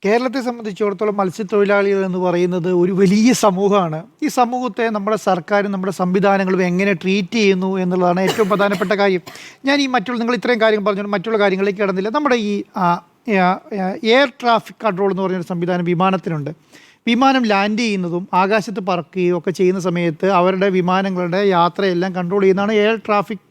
കേരളത്തെ സംബന്ധിച്ചിടത്തോളം മത്സ്യത്തൊഴിലാളികൾ എന്ന് പറയുന്നത് ഒരു വലിയ സമൂഹമാണ്. ഈ സമൂഹത്തെ നമ്മുടെ സർക്കാരും നമ്മുടെ സംവിധാനങ്ങളും എങ്ങനെ ട്രീറ്റ് ചെയ്യുന്നു എന്നുള്ളതാണ് ഏറ്റവും പ്രധാനപ്പെട്ട കാര്യം. ഞാൻ ഈ നിങ്ങൾ ഇത്രയും കാര്യങ്ങൾ പറഞ്ഞു, മറ്റുള്ള കാര്യങ്ങളിലേക്ക് കടന്നില്ല. നമ്മുടെ ഈ എയർ ട്രാഫിക് കൺട്രോൾ എന്ന് പറഞ്ഞൊരു സംവിധാനം വിമാനത്തിനുണ്ട്. വിമാനം ലാൻഡ് ചെയ്യുന്നതും ആകാശത്ത് പറക്കുകയും ഒക്കെ ചെയ്യുന്ന സമയത്ത് അവരുടെ വിമാനങ്ങളുടെ യാത്രയെല്ലാം കൺട്രോൾ ചെയ്യുന്നതാണ് എയർ ട്രാഫിക്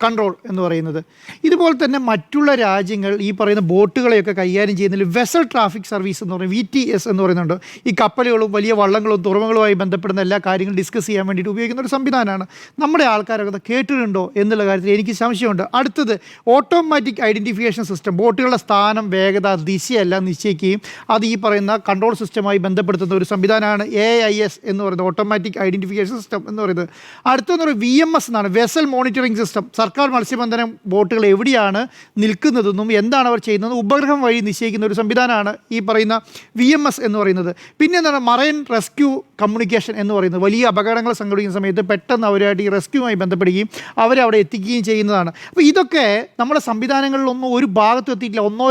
കൺട്രോൾ എന്ന് പറയുന്നത്. ഇതുപോലെ തന്നെ മറ്റുള്ള രാജ്യങ്ങൾ ഈ പറയുന്ന ബോട്ടുകളെയൊക്കെ കൈകാര്യം ചെയ്യുന്നതിൽ വെസൽ ട്രാഫിക് സർവീസ് എന്ന് പറയുന്നത് VTS എന്ന് പറയുന്നുണ്ട്. ഈ കപ്പലുകളും വലിയ വള്ളങ്ങളും തുറമുകളുമായി ബന്ധപ്പെടുന്ന എല്ലാ കാര്യങ്ങളും ഡിസ്കസ് ചെയ്യാൻ വേണ്ടിയിട്ട് ഉപയോഗിക്കുന്ന ഒരു സംവിധാനമാണ്. നമ്മുടെ ആൾക്കാരൊക്കെ കേട്ടിട്ടുണ്ടോ എന്നുള്ള കാര്യത്തിൽ എനിക്ക് സംശയമുണ്ട്. അടുത്തത് ഓട്ടോമാറ്റിക് ഐഡൻറ്റിഫിക്കേഷൻ സിസ്റ്റം. ബോട്ടുകളുടെ സ്ഥാനം, വേഗത, ദിശയെല്ലാം നിശ്ചയിക്കുകയും അത് ഈ പറയുന്ന കൺട്രോൾ സിസ്റ്റമായി ബന്ധപ്പെടുത്തുന്ന ഒരു സംവിധാനമാണ് AIS എന്ന് പറയുന്നത്, ഓട്ടോമാറ്റിക് ഐഡൻറ്റിഫിക്കേഷൻ സിസ്റ്റം എന്ന് പറയുന്നത്. അടുത്തെന്ന് പറയുന്നത് VMS എന്നാണ്, വെസൽ മോണിറ്ററിംഗ് സിസ്റ്റം. സർക്കാർ മത്സ്യബന്ധന ബോട്ടുകൾ എവിടെയാണ് നിൽക്കുന്നതെന്നും എന്താണ് അവർ ചെയ്യുന്നതെന്നും ഉപഗ്രഹം വഴി നിശ്ചയിക്കുന്ന ഒരു സംവിധാനമാണ് ഈ പറയുന്ന VMS എന്ന് പറയുന്നത്. പിന്നെ എന്താണ് മറൈൻ റെസ്ക്യൂ കമ്മ്യൂണിക്കേഷൻ എന്ന് പറയുന്നത്. വലിയ അപകടങ്ങൾ സംഘടിപ്പിക്കുന്ന സമയത്ത് പെട്ടെന്ന് അവരുമായിട്ട് ഈ റെസ്ക്യൂവുമായി ബന്ധപ്പെടുകയും അവരെ അവിടെ എത്തിക്കുകയും ചെയ്യുന്നതാണ്. അപ്പോൾ ഇതൊക്കെ നമ്മുടെ സംവിധാനങ്ങളിലൊന്നും ഒരു ഭാഗത്തും എത്തിയിട്ടില്ല. ഒന്നോ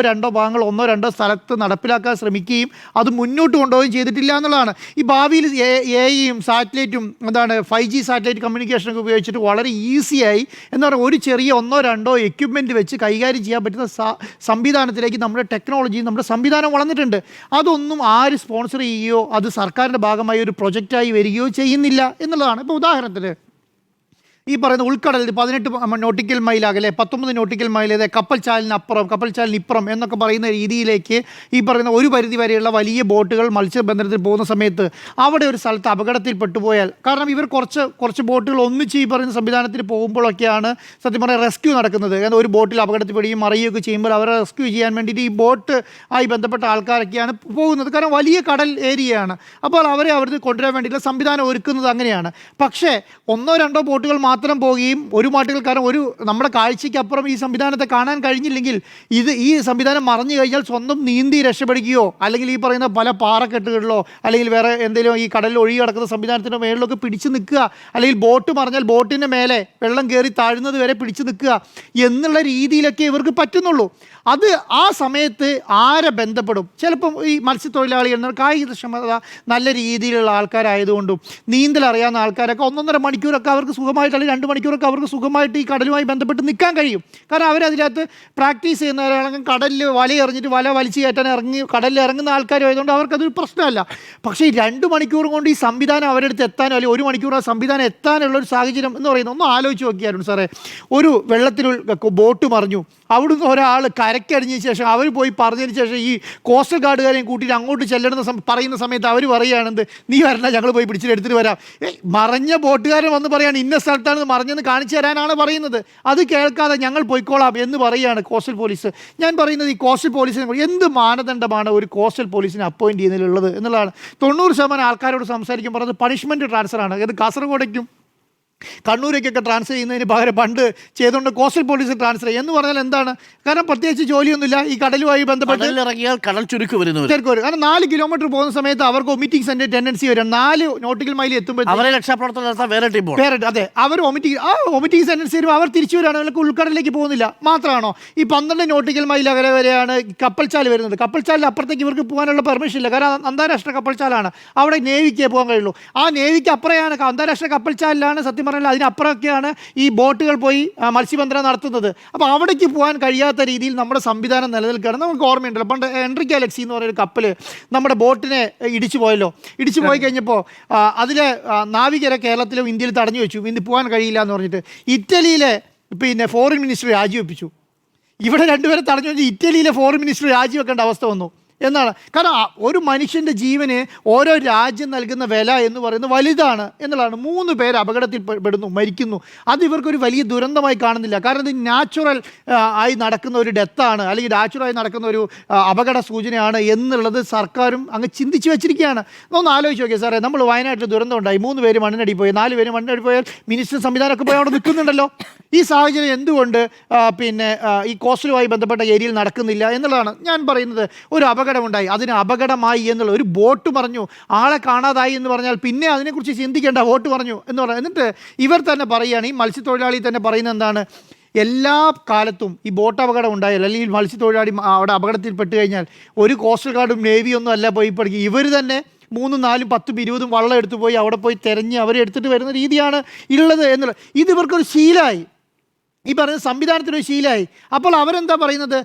രണ്ടോ സ്ഥലത്ത് നടപ്പിലാക്കാൻ ശ്രമിക്കുകയും അത് മുന്നോട്ട് കൊണ്ടുപോവുകയും ചെയ്തിട്ടില്ല എന്നുള്ളതാണ്. ഈ ഭാവിയിൽ AI-യും സാറ്റലൈറ്റും 5G സാറ്റലൈറ്റ് കമ്മ്യൂണിക്കേഷനൊക്കെ ഉപയോഗിച്ചിട്ട് വളരെ ഈസിയായി എന്ന് പറഞ്ഞാൽ ഒരു ചെറിയ 1-2 എക്യുപ്മെൻറ്റ് വെച്ച് കൈകാര്യം ചെയ്യാൻ പറ്റുന്ന സംവിധാനത്തിലേക്ക് നമ്മുടെ ടെക്നോളജി, നമ്മുടെ സംവിധാനം വളർന്നിട്ടുണ്ട്. അതൊന്നും ആര് സ്പോൺസർ ചെയ്യുകയോ അത് സർക്കാരിൻ്റെ ഭാഗമായി ഒരു പ്രൊജക്റ്റായി വരികയോ ചെയ്യുന്നില്ല എന്നുള്ളതാണ്. ഇപ്പോൾ ഉദാഹരണത്തിന് ഈ പറയുന്ന ഉൾക്കടലിൽ 18 നോട്ടിക്കൽ മൈൽ അകലെ 19 നോട്ടിക്കൽ മൈൽ കപ്പൽച്ചാലിനിപ്പുറം എന്നൊക്കെ പറയുന്ന രീതിയിലേക്ക് ഈ പറയുന്ന ഒരു പരിധി വരെയുള്ള വലിയ ബോട്ടുകൾ മത്സ്യബന്ധനത്തിൽ പോകുന്ന സമയത്ത് അവിടെ ഒരു സ്ഥലത്ത് അപകടത്തിൽ പെട്ടുപോയാൽ, കാരണം ഇവർ കുറച്ച് ബോട്ടുകൾ ഒന്നിച്ച് ഈ പറയുന്ന സംവിധാനത്തിൽ പോകുമ്പോഴൊക്കെയാണ് സത്യം പറഞ്ഞാൽ റെസ്ക്യൂ നടക്കുന്നത്. ഒരു ബോട്ടിൽ അപകടത്തിൽ പെടുകയും മറിയുകയൊക്കെ ചെയ്യുമ്പോൾ അവരെ റെസ്ക്യൂ ചെയ്യാൻ വേണ്ടിയിട്ട് ഈ ബോട്ട് ആയി ബന്ധപ്പെട്ട ആൾക്കാരൊക്കെയാണ് പോകുന്നത്. കാരണം വലിയ കടൽ ഏരിയയാണ്. അപ്പോൾ അവരെ അവിടുന്ന് കൊണ്ടുവരാൻ വേണ്ടിയിട്ടുള്ള സംവിധാനം ഒരുക്കുന്നത് അങ്ങനെയാണ്. പക്ഷേ 1-2 ബോട്ടുകൾ മാത്രം പോവുകയും ഒരു മാട്ടുകൾക്കാരൻ നമ്മുടെ കാഴ്ചയ്ക്കപ്പുറം ഈ സംവിധാനത്തെ കാണാൻ കഴിഞ്ഞില്ലെങ്കിൽ ഈ സംവിധാനം മറഞ്ഞു കഴിഞ്ഞാൽ സ്വന്തം നീന്തി രക്ഷപ്പെടുകയോ അല്ലെങ്കിൽ ഈ പറയുന്ന പല പാറക്കെട്ടുകളിലോ അല്ലെങ്കിൽ വേറെ എന്തെങ്കിലും ഈ കടലിൽ ഒഴുകി കിടക്കുന്ന സംവിധാനത്തിൻ്റെ മേളിലൊക്കെ പിടിച്ചു നിൽക്കുക, അല്ലെങ്കിൽ ബോട്ട് മറിഞ്ഞാൽ ബോട്ടിൻ്റെ മേലെ വെള്ളം കയറി താഴുന്നത് വരെ പിടിച്ചു നിൽക്കുക എന്നുള്ള രീതിയിലൊക്കെ ഇവർക്ക് പറ്റുന്നുള്ളൂ. അത് ആ സമയത്ത് ആരെ ബന്ധപ്പെടും? ചിലപ്പം ഈ മത്സ്യത്തൊഴിലാളികൾ കായികക്ഷമത നല്ല രീതിയിലുള്ള ആൾക്കാരായതുകൊണ്ടും നീന്തൽ അറിയാവുന്ന ആൾക്കാരൊക്കെ 1.5 മണിക്കൂറൊക്കെ അവർക്ക് സുഖമായിട്ട്, അല്ലെങ്കിൽ 2 മണിക്കൂറൊക്കെ അവർക്ക് സുഖമായിട്ട് ഈ കടലുമായി ബന്ധപ്പെട്ട് നിൽക്കാൻ കഴിയും. കാരണം അവരതിനകത്ത് പ്രാക്ടീസ് ചെയ്യുന്നവരാണെങ്കിൽ കടലിൽ വലയെറിഞ്ഞിട്ട് വല വലിച്ചു കയറ്റാൻ കടലിൽ ഇറങ്ങുന്ന ആൾക്കാരുമായതുകൊണ്ട് അവർക്കതൊരു പ്രശ്നമല്ല. പക്ഷേ ഈ 2 മണിക്കൂർ കൊണ്ട് ഈ സംവിധാനം അവരുടെ അടുത്ത് എത്താനോ അല്ലെങ്കിൽ 1 മണിക്കൂർ ആ സംവിധാനം എത്താനുള്ളൊരു സാഹചര്യം എന്ന് പറയുന്നത് ഒന്ന് ആലോചിച്ച് നോക്കിയായിരുന്നു സാറേ. ഒരു വെള്ളത്തിൽ ബോട്ട് മറിഞ്ഞു, അവിടുന്ന് ഒരാൾ കരക്കടിഞ്ഞ ശേഷം അവർ പോയി പറഞ്ഞതിന് ശേഷം ഈ കോസ്റ്റൽ ഗാർഡുകാരെയും കൂട്ടിയിട്ട് അങ്ങോട്ട് ചെല്ലണമെന്ന് പറയുന്ന സമയത്ത് അവർ പറയുകയാണെന്ത്, നീ വരണം, ഞങ്ങൾ പോയി പിടിച്ചിട്ട് വരാം. മറഞ്ഞ ബോട്ടുകാരൻ വന്ന് പറയാണ് ഇന്ന സ്ഥലത്താണ് മറിഞ്ഞെന്ന് കാണിച്ചു തരാനാണ് പറയുന്നത്. അത് കേൾക്കാതെ ഞങ്ങൾ പോയിക്കോളാം എന്ന് പറയുകയാണ് കോസ്റ്റൽ പോലീസ്. ഞാൻ പറയുന്നത് ഈ കോസ്റ്റൽ പോലീസിനെ എന്ത് മാനദണ്ഡമാണ് ഒരു കോസ്റ്റൽ പോലീസിനെ അപ്പോയിൻറ്റ് ചെയ്യുന്നതിലുള്ളത് എന്നുള്ളതാണ്. 90% ആൾക്കാരോട് സംസാരിക്കുമ്പോൾ പറയുന്നത് പണിഷ്മെൻറ്റ് ട്രാൻസ്ഫറാണ്. അത് കാസർഗോഡേക്കും കണ്ണൂരേക്കൊക്കെ ട്രാൻസ്ഫർ ചെയ്യുന്നതിന് പകരം പണ്ട് ചെയ്തുകൊണ്ട് കോസ്റ്റൽ പോലീസ് ട്രാൻസ്ഫർ എന്ന് പറഞ്ഞാൽ എന്താണ്? കാരണം പ്രത്യേകിച്ച് ജോലിയൊന്നുമില്ല. ഈ കടലുമായി ബന്ധപ്പെട്ട് ഇറങ്ങിയാൽ കടൽ ചുരുക്ക് വരും. കാരണം 4 കിലോമീറ്റർ പോകുന്ന സമയത്ത് അവർക്ക് വൊമിറ്റിംഗ് സെൻ്റെ ടെൻഡൻസി വരും. 4 നോട്ടിക്കൽ മൈൽ എത്തുമ്പോൾ അവരെ രക്ഷാപ്രവർത്തനം നടത്താൻ വേറെ അതെ, അവർ വൊമിറ്റിംഗ് സെൻഡൻസി വരുമ്പോൾ അവർ തിരിച്ചു വരികയാണ്, അവർക്ക് ഉൾക്കടലിലേക്ക് പോകുന്നില്ല. മാത്രമാണോ ഈ 12 നോട്ടിക്കൽ മൈൽ അകലെ വരെയാണ് കപ്പൽച്ചാൽ വരുന്നത്. കപ്പൽച്ചാലിന് അപ്പുറത്തേക്ക് ഇവർക്ക് പോകാനുള്ള പെർമിഷൻ ഇല്ല. കാരണം അന്താരാഷ്ട്ര കപ്പൽച്ചാലാണ്, അവിടെ നേവിക്കേ പോകാൻ കഴിയുള്ളൂ. ആ നേവിക്ക് അപ്പുറയാണ് അന്താരാഷ്ട്ര കപ്പൽച്ചാലിലാണ് സത്യം പറഞ്ഞാൽ അതിനപ്പുറമൊക്കെയാണ് ഈ ബോട്ടുകൾ പോയി മത്സ്യബന്ധനം നടത്തുന്നത്. അപ്പോൾ അവിടേക്ക് പോകാൻ കഴിയാത്ത രീതിയിൽ നമ്മുടെ സംവിധാനം നിലനിൽക്കുകയാണ്. നമുക്ക് ഓർമ്മയുണ്ടല്ലോ, പണ്ട് എൻട്രിക് അലക്സി എന്ന് പറയുന്ന കപ്പൽ നമ്മുടെ ബോട്ടിനെ ഇടിച്ചു പോയി കഴിഞ്ഞപ്പോൾ അതിലെ നാവികരെ കേരളത്തിലും ഇന്ത്യയിൽ തടഞ്ഞു വെച്ചു. ഇന്ന് പോകാൻ കഴിയില്ല എന്ന് പറഞ്ഞിട്ട് ഇറ്റലിയിലെ ഫോറിൻ മിനിസ്റ്റർ രാജിവെപ്പിച്ചു. ഇവിടെ 2 പേരെ തടഞ്ഞു വെച്ച് ഇറ്റലിയിലെ ഫോറിൻ മിനിസ്റ്റർ രാജിവെക്കേണ്ട അവസ്ഥ വന്നു എന്നാണ്. കാരണം ഒരു മനുഷ്യൻ്റെ ജീവന് ഓരോ രാജ്യം നൽകുന്ന വില എന്ന് പറയുന്നത് വലുതാണ് എന്നുള്ളതാണ്. 3 പേർ അപകടത്തിൽ പെടുന്നു, മരിക്കുന്നു. അത് ഇവർക്കൊരു വലിയ ദുരന്തമായി കാണുന്നില്ല. കാരണം ഇത് നാച്ചുറൽ ആയി നടക്കുന്ന ഒരു ഡെത്താണ്, അല്ലെങ്കിൽ നാച്ചുറലായി നടക്കുന്ന ഒരു അപകട സൂചനയാണ് എന്നുള്ളത് സർക്കാരും അങ്ങ് ചിന്തിച്ച് വെച്ചിരിക്കുകയാണ്. ഒന്ന് ആലോചിച്ച് നോക്കിയാൽ സാറേ, നമ്മൾ വയനാട്ടിൽ ദുരന്തം ഉണ്ടായി, 3 പേര് മണ്ണിനടി പോയി, 4 പേര് മണ്ണിനടി പോയാൽ മിനിസ്റ്റർ സംവിധാനമൊക്കെ പോയി അവിടെ നിൽക്കുന്നുണ്ടല്ലോ. ഈ സാഹചര്യം എന്തുകൊണ്ട് ഈ കോസ്റ്റലുമായി ബന്ധപ്പെട്ട ഏരിയയിൽ നടക്കുന്നില്ല എന്നുള്ളതാണ് ഞാൻ പറയുന്നത്. ഒരു അപകടമുണ്ടായി, അതിന് അപകടമായി എന്നുള്ള ഒരു ബോട്ട് പറഞ്ഞു, ആളെ കാണാതായി എന്ന് പറഞ്ഞാൽ പിന്നെ അതിനെക്കുറിച്ച് ചിന്തിക്കേണ്ട, ബോട്ട് പറഞ്ഞു എന്ന് പറഞ്ഞാൽ. എന്നിട്ട് ഇവർ തന്നെ പറയുകയാണ്, ഈ മത്സ്യത്തൊഴിലാളി തന്നെ പറയുന്നത് എന്താണ്, എല്ലാ കാലത്തും ഈ ബോട്ട് അപകടം ഉണ്ടായാൽ അല്ലെങ്കിൽ മത്സ്യത്തൊഴിലാളി അവിടെ അപകടത്തിൽപ്പെട്ട് കഴിഞ്ഞാൽ ഒരു കോസ്റ്റൽ ഗാർഡും നേവിയൊന്നും അല്ല പോയി പഠിക്കുക, ഇവർ തന്നെ 3, 4, 10, 20 വള്ളം എടുത്തു പോയി അവിടെ പോയി തിരഞ്ഞ് അവരെ എടുത്തിട്ട് വരുന്ന രീതിയാണ് ഉള്ളത് എന്നുള്ളത്. ഇത് ഇവർക്കൊരു ശീലമായി, ഈ പറയുന്ന സംവിധാനത്തിനൊരു ശീലമായി. അപ്പോൾ അവരെന്താ പറയുന്നത്,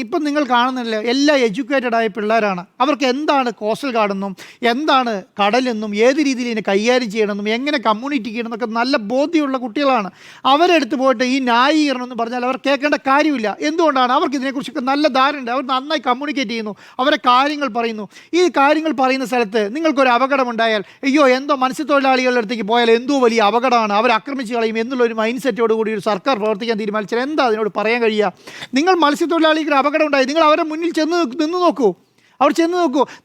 ഇപ്പം നിങ്ങൾ കാണുന്നില്ല, എല്ലാ എഡ്യൂക്കേറ്റഡ് ആയ പിള്ളേരാണ്. അവർക്ക് എന്താണ് കോസ്റ്റൽ ഗാർഡെന്നും എന്താണ് കടലെന്നും ഏത് രീതിയിൽ ഇതിനെ കൈകാര്യം ചെയ്യണമെന്നും എങ്ങനെ കമ്മ്യൂണിറ്റി ചെയ്യണമെന്നൊക്കെ നല്ല ബോധ്യമുള്ള കുട്ടികളാണ്. അവരെടുത്ത് പോയിട്ട് ഈ ന്യായീകരണം എന്ന് പറഞ്ഞാൽ അവർ കേൾക്കേണ്ട കാര്യമില്ല. എന്തുകൊണ്ടാണ്? അവർക്ക് ഇതിനെക്കുറിച്ചൊക്കെ നല്ല ധാരണയുണ്ട്. അവർ നന്നായി കമ്മ്യൂണിക്കേറ്റ് ചെയ്യുന്നു, അവരെ കാര്യങ്ങൾ പറയുന്നു. ഈ കാര്യങ്ങൾ പറയുന്ന സ്ഥലത്ത് നിങ്ങൾക്കൊരു അപകടമുണ്ടായാൽ അയ്യോ എന്തോ മത്സ്യത്തൊഴിലാളികളുടെ അടുത്തേക്ക് പോയാൽ എന്തോ വലിയ അപകടമാണ്, അവർ ആക്രമിച്ച് കളയും എന്നുള്ളൊരു മൈൻഡ് സെറ്റോട് കൂടി ഒരു സർക്കാർ പ്രവർത്തിക്കാൻ തീരുമാനിച്ചാൽ എന്താ അതിനോട് പറയാൻ കഴിയുക? നിങ്ങൾ മത്സ്യത്തൊഴിലാളിക്ക് അപകടം ഉണ്ടായി, നിങ്ങൾ അവരുടെ മുന്നിൽ നിന്ന് നോക്കൂ,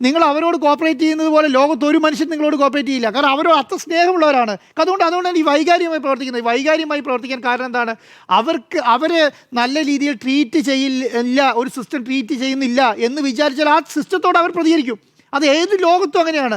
നിങ്ങൾ അവരോട് കോപ്പറേറ്റ് ചെയ്യുന്നത് പോലെ ലോകത്ത് ഒരു മനുഷ്യൻ നിങ്ങളോട് കോപ്പറേറ്റ് ചെയ്യില്ല. കാരണം അവരോട് അത്ര സ്നേഹമുള്ളവരാണ്. അതുകൊണ്ടാണ് ഈ വൈകാരികമായി പ്രവർത്തിക്കുന്നത്. വൈകാരികമായി പ്രവർത്തിക്കാൻ കാരണം എന്താണ്? അവരെ നല്ല രീതിയിൽ ട്രീറ്റ് ചെയ്യില്ല, ഒരു സിസ്റ്റം ട്രീറ്റ് ചെയ്യുന്നില്ല എന്ന് വിചാരിച്ചാൽ ആ സിസ്റ്റത്തോട് അവർ പ്രതികരിക്കും. അത് ഏത് ലോകത്തും അങ്ങനെയാണ്.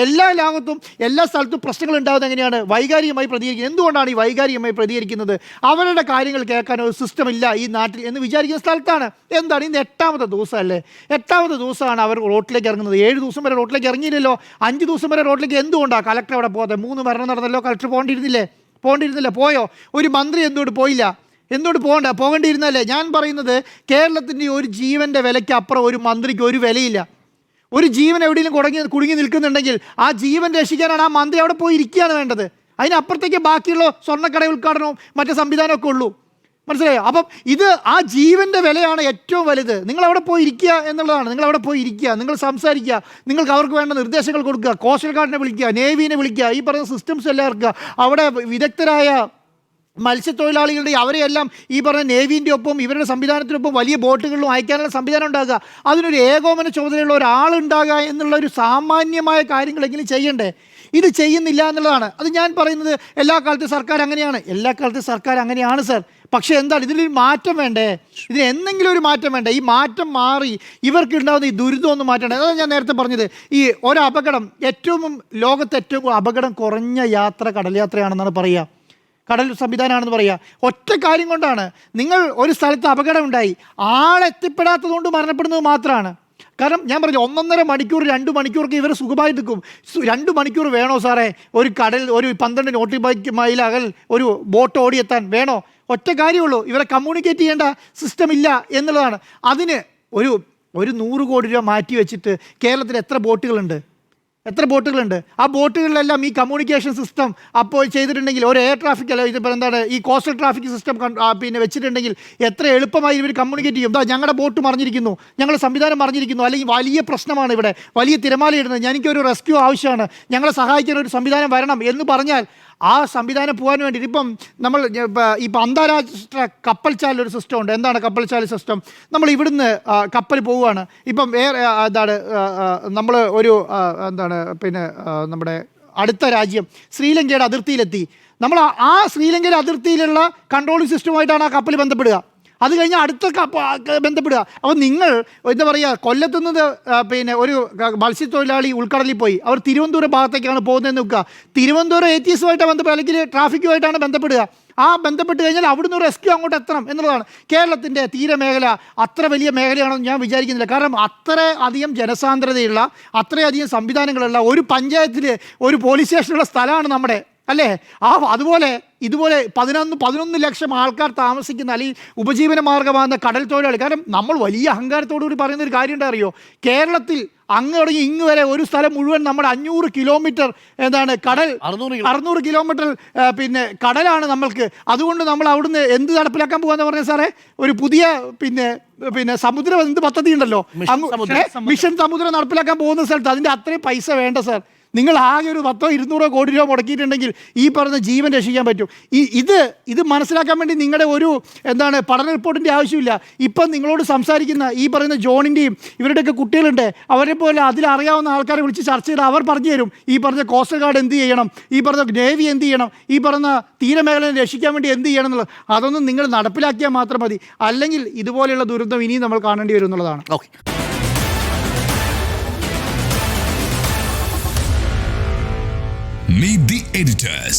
എല്ലാ ലോകത്തും എല്ലാ സ്ഥലത്തും പ്രശ്നങ്ങൾ ഉണ്ടാകുന്നത് എങ്ങനെയാണ്? വൈകാരികമായി പ്രതികരിക്കുന്നത്. എന്തുകൊണ്ടാണ് ഈ വൈകാരികമായി പ്രതികരിക്കുന്നത്? അവരുടെ കാര്യങ്ങൾ കേൾക്കാൻ ഒരു സിസ്റ്റം ഇല്ല ഈ നാട്ടിൽ എന്ന് വിചാരിക്കുന്ന സ്ഥലത്താണ്. എന്താണ് ഇന്ന് 8ാമത്തെ ദിവസമല്ലേ? 8ാമത്തെ ദിവസമാണ് അവർ റോട്ടിലേക്ക് ഇറങ്ങുന്നത്. 7 ദിവസം വരെ റോട്ടിലേക്ക് ഇറങ്ങിയില്ലല്ലോ. 5 ദിവസം വരെ റോട്ടിലേക്ക് എന്തുകൊണ്ടാണ് കലക്ടർ അവിടെ പോകാതെ? 3 മരണം നടന്നല്ലോ, കലക്ടർ പോകേണ്ടിയിരുന്നില്ല? പോയോ? ഒരു മന്ത്രി എന്തുകൊണ്ട് പോയില്ല? എന്തുകൊണ്ട് പോകേണ്ടിയിരുന്നല്ലേ? ഞാൻ പറയുന്നത് കേരളത്തിൻ്റെ ഒരു ജീവൻ്റെ വിലയ്ക്ക് അപ്പുറം ഒരു മന്ത്രിക്ക് ഒരു വിലയില്ല. ഒരു ജീവൻ എവിടെയെങ്കിലും കുടുങ്ങി നിൽക്കുന്നുണ്ടെങ്കിൽ ആ ജീവൻ രക്ഷിക്കാനാണ് ആ മന്ത്രി അവിടെ പോയി ഇരിക്കുകയാണ് വേണ്ടത്. അതിനപ്പുറത്തേക്ക് ബാക്കിയുള്ള സ്വർണ്ണക്കട ഉദ്ഘാടനവും മറ്റു സംവിധാനമൊക്കെ ഉള്ളൂ. മനസ്സിലായോ? അപ്പം ആ ജീവൻ്റെ വിലയാണ് ഏറ്റവും വലുത്. നിങ്ങളവിടെ പോയി ഇരിക്കുക എന്നുള്ളതാണ്. നിങ്ങളവിടെ പോയി ഇരിക്കുക, നിങ്ങൾ സംസാരിക്കുക, നിങ്ങൾക്ക് അവർക്ക് വേണ്ട നിർദ്ദേശങ്ങൾ കൊടുക്കുക, കോസ്റ്റൽ ഗാർഡിനെ വിളിക്കുക, നേവീനെ വിളിക്കുക, ഈ പറയുന്ന സിസ്റ്റംസ് എല്ലാം ഇറക്കുക. അവിടെ വിദഗ്ധരായ മത്സ്യത്തൊഴിലാളികളുടെ അവരെയെല്ലാം ഈ പറഞ്ഞ നേവീൻ്റെ ഒപ്പം ഇവരുടെ സംവിധാനത്തിനൊപ്പം വലിയ ബോട്ടുകളിലും അയക്കാനുള്ള സംവിധാനം ഉണ്ടാകുക. അതിനൊരു ഏകോപന ചുമതലയുള്ള ഒരാളുണ്ടാകുക എന്നുള്ള ഒരു സാമാന്യമായ കാര്യങ്ങളെങ്കിലും ചെയ്യണ്ടേ? ഇത് ചെയ്യുന്നില്ല എന്നുള്ളതാണ്. അത് ഞാൻ പറയുന്നത് എല്ലാ കാലത്തും സർക്കാർ അങ്ങനെയാണ്. എല്ലാ കാലത്തും സർക്കാർ അങ്ങനെയാണ് സർ. പക്ഷേ എന്താണ് ഇതിലൊരു മാറ്റം വേണ്ടേ? ഇതിന് എന്തെങ്കിലും ഒരു മാറ്റം വേണ്ടേ? ഈ മാറ്റം മാറി ഇവർക്ക് ഉണ്ടാകുന്ന ഈ ദുരിതമൊന്നും മാറ്റണ്ടേ? അതാണ് ഞാൻ നേരത്തെ പറഞ്ഞത്. ഈ ഒരപകടം ലോകത്ത് ഏറ്റവും അപകടം കുറഞ്ഞ യാത്ര കടൽ യാത്രയാണെന്നാണ് പറയുക. കടൽ സംവിധാനമാണെന്ന് പറയുക. ഒറ്റ കാര്യം കൊണ്ടാണ്. നിങ്ങൾ ഒരു സ്ഥലത്ത് അപകടം ഉണ്ടായി, ആളെത്തിപ്പെടാത്തത് കൊണ്ട് മരണപ്പെടുന്നത് മാത്രമാണ്. കാരണം ഞാൻ പറഞ്ഞു 1.5 മണിക്കൂർ 2 മണിക്കൂർക്ക് ഇവർ സുഖമായി നിൽക്കും. 2 മണിക്കൂർ വേണോ സാറേ ഒരു 12 നോട്ടിക് മൈൽ അകൽ ഒരു ബോട്ട് ഓടിയെത്താൻ വേണോ? ഒറ്റ കാര്യമുള്ളൂ, ഇവരെ കമ്മ്യൂണിക്കേറ്റ് ചെയ്യേണ്ട സിസ്റ്റം ഇല്ല എന്നുള്ളതാണ്. അതിന് ഒരു 100 കോടി രൂപ മാറ്റി വെച്ചിട്ട് കേരളത്തിൽ എത്ര ബോട്ടുകളുണ്ട്? ആ ബോട്ടുകളിലെല്ലാം ഈ കമ്മ്യൂണിക്കേഷൻ സിസ്റ്റം അപ്പോൾ ചെയ്തിട്ടുണ്ടെങ്കിൽ ഒരു എയർ ട്രാഫിക് അല്ല ഇതിപ്പോൾ എന്താണ് ഈ കോസ്റ്റൽ ട്രാഫിക് സിസ്റ്റം വെച്ചിട്ടുണ്ടെങ്കിൽ എത്ര എളുപ്പമായി ഇവർ കമ്മ്യൂണിക്കേറ്റ് ചെയ്യും. ഞങ്ങളുടെ ബോട്ട് മറിഞ്ഞിരിക്കുന്നു, ഞങ്ങളുടെ സംവിധാനം മറിഞ്ഞിരിക്കുന്നു, അല്ലെങ്കിൽ വലിയ പ്രശ്നമാണ് ഇവിടെ, വലിയ തിരമാലയിടുന്നത്, എനിക്കൊരു റെസ്ക്യൂ ആവശ്യമാണ്, ഞങ്ങളെ സഹായിക്കാൻ ഒരു സംവിധാനം വരണം എന്ന് പറഞ്ഞാൽ ആ സംവിധാനം പോകാൻ വേണ്ടിയിട്ട് ഇപ്പം അന്താരാഷ്ട്ര കപ്പൽ ചാലൊരു സിസ്റ്റം ഉണ്ട്. എന്താണ് കപ്പൽ ചാൽ സിസ്റ്റം? നമ്മൾ ഇവിടുന്ന് കപ്പൽ പോവുകയാണ്. ഇപ്പം നമ്മൾ ഒരു നമ്മുടെ അടുത്ത രാജ്യം ശ്രീലങ്കയുടെ അതിർത്തിയിലെത്തി. നമ്മൾ ആ ശ്രീലങ്കയുടെ അതിർത്തിയിലുള്ള കൺട്രോളിംഗ് സിസ്റ്റമായിട്ടാണ് ആ കപ്പൽ ബന്ധപ്പെടുക. അത് കഴിഞ്ഞാൽ അടുത്ത ബന്ധപ്പെടുക. അപ്പോൾ നിങ്ങൾ എന്താ പറയുക, കൊല്ലത്തുനിന്ന് ഒരു മത്സ്യത്തൊഴിലാളി ഉൾക്കടലിൽ പോയി, അവർ തിരുവനന്തപുരം ഭാഗത്തേക്കാണ് പോകുന്നതെന്ന് വെക്കുക. തിരുവനന്തപുരം ATS-ഉമായിട്ടാണ് ബന്ധപ്പെടുക, അല്ലെങ്കിൽ ട്രാഫിക്കുമായിട്ടാണ് ബന്ധപ്പെടുക. ആ ബന്ധപ്പെട്ട് കഴിഞ്ഞാൽ അവിടുന്ന് റെസ്ക്യൂ അങ്ങോട്ട് എത്തണം എന്നുള്ളതാണ്. കേരളത്തിൻ്റെ തീരമേഖല അത്ര വലിയ മേഖലയാണെന്ന് ഞാൻ വിചാരിക്കുന്നില്ല. കാരണം അത്ര അധികം ജനസാന്ദ്രതയുള്ള, അത്രയധികം സംവിധാനങ്ങളുള്ള ഒരു പഞ്ചായത്തിൽ ഒരു പോലീസ് സ്റ്റേഷനുള്ള സ്ഥലമാണ് നമ്മുടെ, അല്ലേ? അതുപോലെ ഇതുപോലെ 11 ലക്ഷം ആൾക്കാർ താമസിക്കുന്ന അല്ലെങ്കിൽ ഉപജീവന മാർഗമാകുന്ന കടൽ തൊഴിലാളി. കാരണം നമ്മൾ വലിയ അഹങ്കാരത്തോടു കൂടി പറയുന്ന ഒരു കാര്യം അറിയോ? കേരളത്തിൽ അങ്ങ് തുടങ്ങി ഇങ്ങ് വരെ ഒരു സ്ഥലം മുഴുവൻ നമ്മുടെ 500 കിലോമീറ്റർ കടൽ, 600 കിലോമീറ്റർ കടലാണ് നമ്മൾക്ക്. അതുകൊണ്ട് നമ്മൾ അവിടുന്ന് എന്ത് നടപ്പിലാക്കാൻ പോകാന്ന് പറഞ്ഞാൽ സാറേ, ഒരു പുതിയ സമുദ്ര എന്ത് പദ്ധതി ഉണ്ടല്ലോ, മിഷൻ സമുദ്രം നടപ്പിലാക്കാൻ പോകുന്ന സ്ഥലത്ത് അതിൻ്റെ അത്രയും പൈസ വേണ്ട സാർ. നിങ്ങൾ ആകെ ഒരു 100-200 കോടി രൂപ മുടക്കിയിട്ടുണ്ടെങ്കിൽ ഈ പറഞ്ഞ ജീവൻ രക്ഷിക്കാൻ പറ്റും. ഇത് മനസ്സിലാക്കാൻ വേണ്ടി നിങ്ങളുടെ ഒരു പഠന റിപ്പോർട്ടിൻ്റെ ആവശ്യമില്ല. ഇപ്പം നിങ്ങളോട് സംസാരിക്കുന്ന ഈ പറയുന്ന ജോണിൻ്റെയും ഇവരുടെയൊക്കെ കുട്ടികളുണ്ട്, അവരെ പോലെ അതിലറിയാവുന്ന ആൾക്കാരെ വിളിച്ച് ചർച്ച ചെയ്ത് അവർ പറഞ്ഞു തരും ഈ പറഞ്ഞ കോസ്റ്റൽ ഗാർഡ് എന്ത് ചെയ്യണം, ഈ പറഞ്ഞ നേവി എന്ത് ചെയ്യണം, ഈ പറഞ്ഞ തീരമേഖലയെ രക്ഷിക്കാൻ വേണ്ടി എന്ത് ചെയ്യണം എന്നുള്ളത്. അതൊന്നും നിങ്ങൾ നടപ്പിലാക്കിയാൽ മാത്രം മതി. അല്ലെങ്കിൽ ഇതുപോലെയുള്ള ദുരന്തം ഇനിയും നമ്മൾ കാണേണ്ടി വരും എന്നുള്ളതാണ്. ഓക്കെ. Meet the editors.